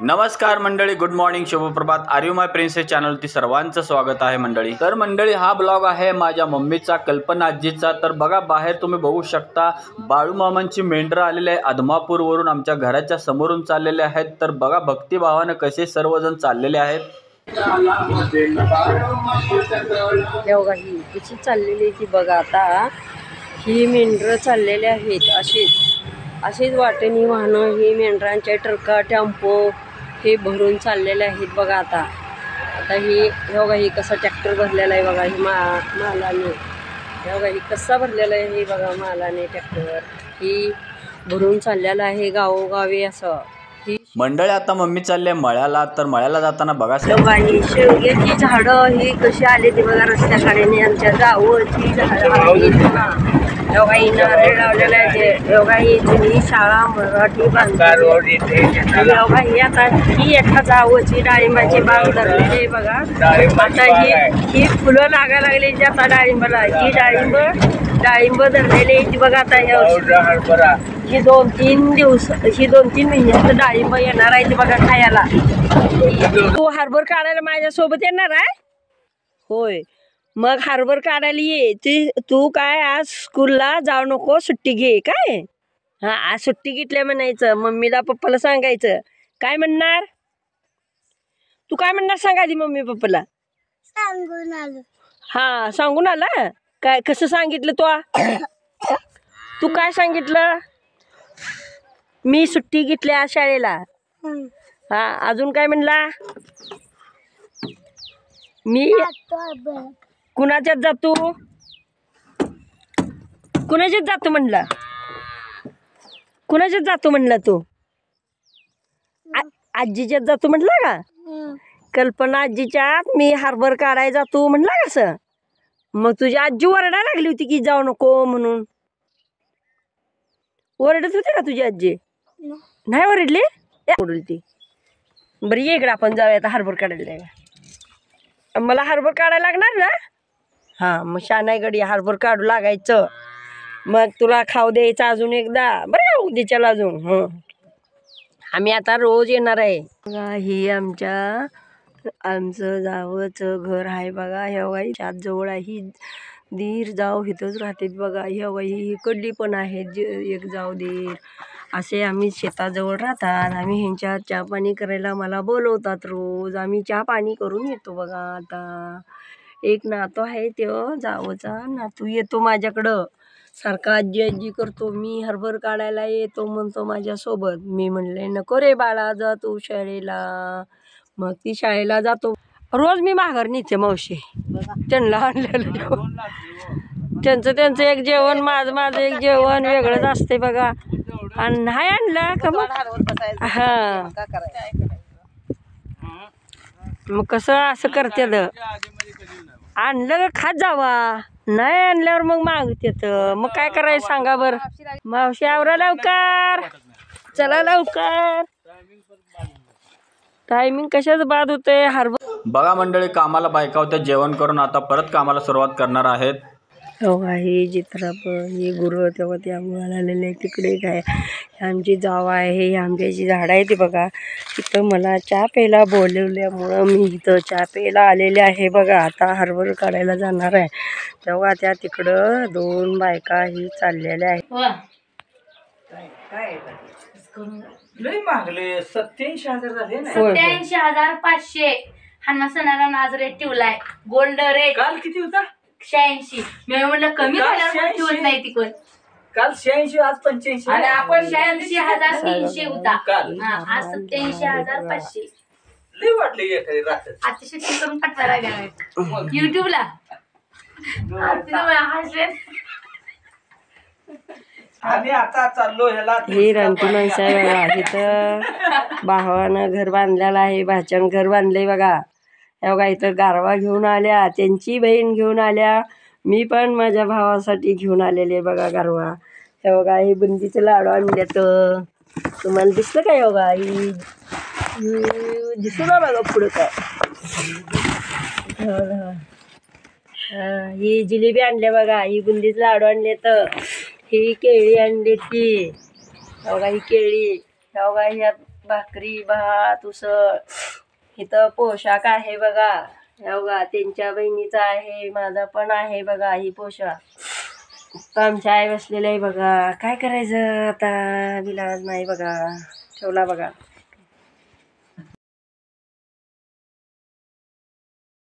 नमस्कार मंडळी, good morning, शुभप्रभात. आर यू माय प्रिन्सेस चॅनलवरती सर्वांचं स्वागत आहे मंडळी. तर मंडळी, हा ब्लॉग आहे माझ्या मम्मीचा, कल्पना आजीचा. तर बघा, बाहेर तुम्ही बघू शकता बाळूमामांची मेंढरं आलेले आहे आदमापूरवरून, आमच्या घराच्या समोरून चाललेले आहेत. तर बघा भक्तिभावानं कसे सर्वजण चाललेले आहेत. बघा ही कशी चाललेली ती बघा. आता ही मेंढरं चाललेली आहेत अशीच वाटेनी वाहनं ही मेंढरांच्या ट्रका टेम्पो हे भरून चाललेले आहेत बघा. आता ही बघा, ही कसा ट्रॅक्टर भरलेला आहे बघा. ही मालाने बघा, ही कसा भरलेला आहे हे बघा. मालाने ट्रॅक्टर ही भरून चाललेला आहे गावोगावी असं. ही मंडळी, आता मम्मी चालले मळ्याला. तर मळ्याला जाताना बघा ही शेवग्याची झाडं ही कशी आली ती बघा रस्त्याकडे. आमच्या गावाची झाडं योगा ही नारळ लावलेला आहे. योगा ही जुनी शाळा मराठी बांधली योगा ही. आता ही एका गावाची डाळिंबाची बाग धरलेली आहे बघा. आता ही फुलं लागायला लागली आता डाळिंबाला. ही डाळिंब धरलेली आहे ती बघा. आता ही 2-3 महिन्यात डाळिंब येणार आहे ती बघा खायला. तू हरभर काढायला माझ्यासोबत येणार आहे होय? मग हरभर काढायला ये. तू काय आज स्कूलला जाऊ नको, सुट्टी घे काय. हा, आज सुट्टी घेतल्या म्हणायचं. मम्मीला पप्पाला सांगायचं. काय म्हणणार तू? काय म्हणणार सांग आधी मम्मी पप्पाला. सांगून आलो. हा, सांगून आला काय? कसं सांगितलं तू काय सांगितलं? मी सुट्टी घेतल्या शाळेला. हा, अजून काय म्हणला? मी कुणाच्यात जातो म्हणला. कुणाच्यात जातो म्हणला तू? आजीच्यात जातो म्हणला का? कल्पना आजीच्यात मी हरभर काढायला जातो म्हणला कसं? मग तुझी आजी ओरडायला लागली होती की जाऊ नको म्हणून. ओरडत होती का तुझी आजी? नाही ओरडली? ओरडली. बरं, ये इकडे आपण जाऊया आता हरभर काढायला. मला हरभर काढायला लागणार ना? हां, मग शानाईगडी हरभर काढू लागायचं. मग तुला खाऊ द्यायचं अजून एकदा बरं उद्याच्याला अजून. आम्ही आता रोज येणार आहे. ही आमचं जावचं घर आहे बघा. ह्या वाई चार जवळ आहे. ही दीर जाऊ इथंच राहतात बघा. ह्या वाई इकडली पण आहेत एक जाऊ दीर. असे आम्ही शेताजवळ राहतात. आम्ही ह्यांच्या चहा पाणी करायला मला बोलवतात रोज. आम्ही चहा पाणी करून येतो बघा. आता एक नातू आहे, तो जावचा नातू येतो माझ्याकडं सारखा आजी आजी करतो. मी हरभर काढायला येतो म्हणतो माझ्यासोबत. मी म्हणले नको रे बाळा, जा तू शाळेला. मग ती शाळेला जातो. रोज मी माघार नेते मावशी. त्यांना आणलेलं त्यांचं एक जेवण, माझं एक जेवण वेगळंच असते बघा. आणि नाही आणलं का मग हा, मग कसं असं करते. आणलं खात जावा, नाही आणल्यावर मग मागतेत. मग काय करायचं सांगा बरं. मावशी आवरा लवकर, चला लवकर. टायमिंग कशाच बाद होते. हरभर बघा मंडळी, कामाला बायका होत्या, जेवण करून आता परत कामाला सुरुवात करणार आहेत. हो, हे चित्र हे गुरु तेव्हा ते आम्हाला आलेले तिकडे काय आमची जावा आहे. हे आंब्याची झाडं आहे ती बघा. तिथं मला चहा प्यायला बोलवल्यामुळं मी इथं चहा प्यायला आलेले आहे बघा. आता हरभर काढायला जाणार आहे तेव्हा त्या तिकडं 2 बायका ही चाललेल्या आहेत. लय मागले 87,000 झाले ना. 87,500 हा सणाला आज रेट ठेवलाय. गोल्ड रेट काल किती होता? 86. मी म्हटलं कमी झाल्यावर ठेवत नाही ती कोण. काल 86, आज 85. आणि आपण 86,300 होता. काल आज 87,500. लय वाटले एखादी रात्र. अतिशय करून पाठवायला लागला युट्यूबला. आम्ही आता चाललो ह्याला. ही रानटी माणसं आहे बघा. इथं भावानं घर बांधलेलं आहे, भाच्यानं घर बांधलंय बघा. हे बघा, इथं गारवा घेऊन आल्या, त्यांची बहीण घेऊन आल्या, मी पण माझ्या भावासाठी घेऊन आलेले बघा गारवा. हे बघा, ही बुंदीचं लाडू आणल्यात. तुम्हाला दिसलं काय? बघा, ही दिसलं बघा पुढं काय. ही जिलेबी आणल्या बघा. ही बुंदीचं लाडू आणलेत. ही केळी आणली ती बघा. ही केळी बघा. ह्या भाकरी भात उसळ. इथं पोशाख आहे बघा, हे बघा त्यांच्या बहिणीचा आहे, माझा पण आहे बघा ही पोशाख. आमच्या आई बसलेलं आहे बघा. काय करायचं आता, विलाज नाही बघा, ठेवला बघा.